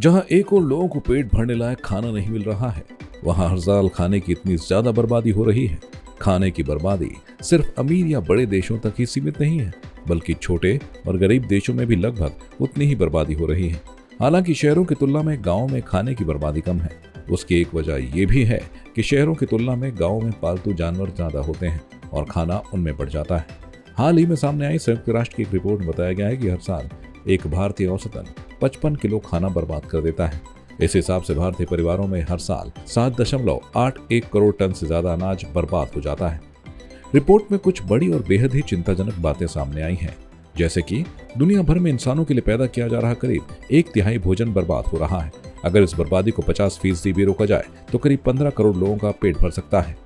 जहां एक और लोगों को पेट भरने लायक खाना नहीं मिल रहा है, वहां हर साल खाने की इतनी ज्यादा बर्बादी हो रही है। खाने की बर्बादी सिर्फ अमीर या बड़े देशों तक ही सीमित नहीं है, बल्कि छोटे और गरीब देशों में भी लगभग उतनी ही बर्बादी हो रही है। हालांकि शहरों की तुलना में गाँव में खाने की बर्बादी कम है। उसकी एक वजह यह भी है कि शहरों की तुलना में गाँव में पालतू जानवर ज्यादा होते हैं और खाना उनमें बढ़ जाता है। हाल ही में सामने आई संयुक्त राष्ट्र की एक रिपोर्ट में बताया गया है कि हर साल एक भारतीय औसतन 55 किलो खाना बर्बाद कर देता है। इस हिसाब से भारतीय परिवारों में हर साल 7.81 करोड़ टन से ज्यादा अनाज बर्बाद हो जाता है। रिपोर्ट में कुछ बड़ी और बेहद ही चिंताजनक बातें सामने आई हैं, जैसे कि दुनिया भर में इंसानों के लिए पैदा किया जा रहा करीब 1/3 भोजन बर्बाद हो रहा है। अगर इस बर्बादी को 50% भी रोका जाए तो करीब 15 करोड़ लोगों का पेट भर सकता है।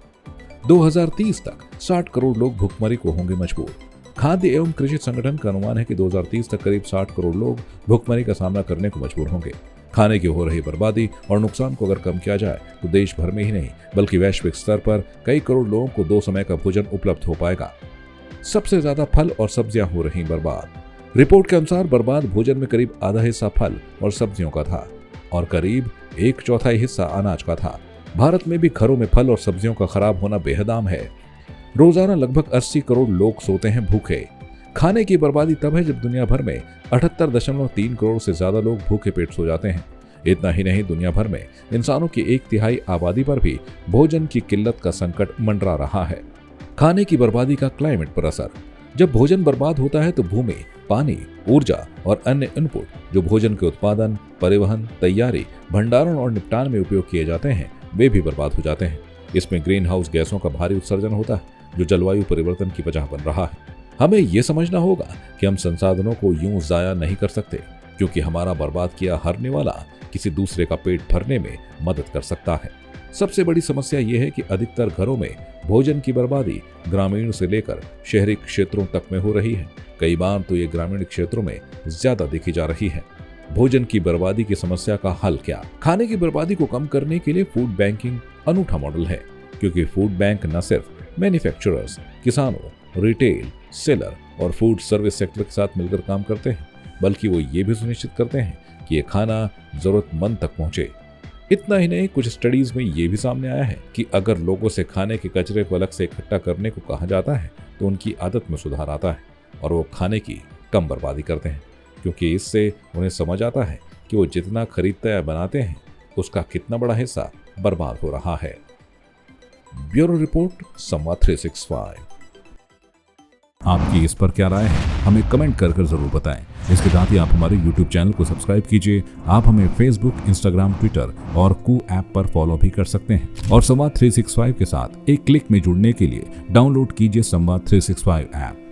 2030 तक 60 करोड़ लोग भुखमरी को होंगे मजबूर। खाद्य एवं कृषि संगठन का अनुमान है कि 2030 तक करीब 60 करोड़ लोग भुखमरी का सामना करने को मजबूर होंगे। खाने की हो रही बर्बादी और नुकसान को अगर कम किया जाए तो देश भर में ही नहीं बल्कि वैश्विक स्तर पर कई करोड़ लोगों को 2 समय का भोजन उपलब्ध हो पाएगा। सबसे ज्यादा फल और सब्जियां हो रही बर्बाद। रिपोर्ट के अनुसार बर्बाद भोजन में करीब आधा हिस्सा फल और सब्जियों का था और करीब 1/4 हिस्सा अनाज का था। भारत में भी घरों में फल और सब्जियों का खराब होना बेहद आम है। रोजाना लगभग 80 करोड़ लोग सोते हैं भूखे। खाने की बर्बादी तब है जब दुनिया भर में 78.3 करोड़ से ज्यादा लोग भूखे पेट सो जाते हैं। इतना ही नहीं, दुनिया भर में इंसानों की 1/3 आबादी पर भी भोजन की किल्लत का संकट मंडरा रहा है। खाने की बर्बादी का क्लाइमेट पर असर। जब भोजन बर्बाद होता है तो भूमि, पानी, ऊर्जा और अन्य इनपुट जो भोजन के उत्पादन, परिवहन, तैयारी, भंडारण और निपटान में उपयोग किए जाते हैं वे भी बर्बाद हो जाते हैं। इसमें ग्रीन हाउस गैसों का भारी उत्सर्जन होता है जो जलवायु परिवर्तन की वजह बन रहा है। हमें यह समझना होगा कि हम संसाधनों को यूं जाया नहीं कर सकते, क्योंकि हमारा बर्बाद किया हरने वाला किसी दूसरे का पेट भरने में मदद कर सकता है। सबसे बड़ी समस्या यह है कि अधिकतर घरों में भोजन की बर्बादी ग्रामीण से लेकर शहरी क्षेत्रों तक में हो रही है। कई बार तो ये ग्रामीण क्षेत्रों में ज्यादा देखी जा रही है। भोजन की बर्बादी की समस्या का हल क्या? खाने की बर्बादी को कम करने के लिए फूड बैंकिंग अनूठा मॉडल है, क्योंकि फूड बैंक न सिर्फ मैन्युफैक्चरर्स, किसानों, रिटेल, सेलर और फूड सर्विस सेक्टर के साथ मिलकर काम करते हैं, बल्कि वो ये भी सुनिश्चित करते हैं कि ये खाना जरूरतमंद तक पहुंचे। इतना ही नहीं, कुछ स्टडीज में ये भी सामने आया है कि अगर लोगों से खाने के कचरे को अलग से इकट्ठा करने को कहा जाता है तो उनकी आदत में सुधार आता है और वो खाने की कम बर्बादी करते हैं, क्योंकि इससे उन्हें समझ आता है कि वो जितना खरीदते या बनाते हैं उसका कितना बड़ा हिस्सा बर्बाद हो रहा है। ब्यूरो रिपोर्ट, संवाद 365। आपकी इस पर क्या राय है? हमें कमेंट कर जरूर बताएं। इसके साथ ही आप हमारे YouTube चैनल को सब्सक्राइब कीजिए। आप हमें Facebook, Instagram, Twitter और कू ऐप पर फॉलो भी कर सकते हैं। और संवाद 365 के साथ एक क्लिक में जुड़ने के लिए डाउनलोड कीजिए संवाद 365 ऐप।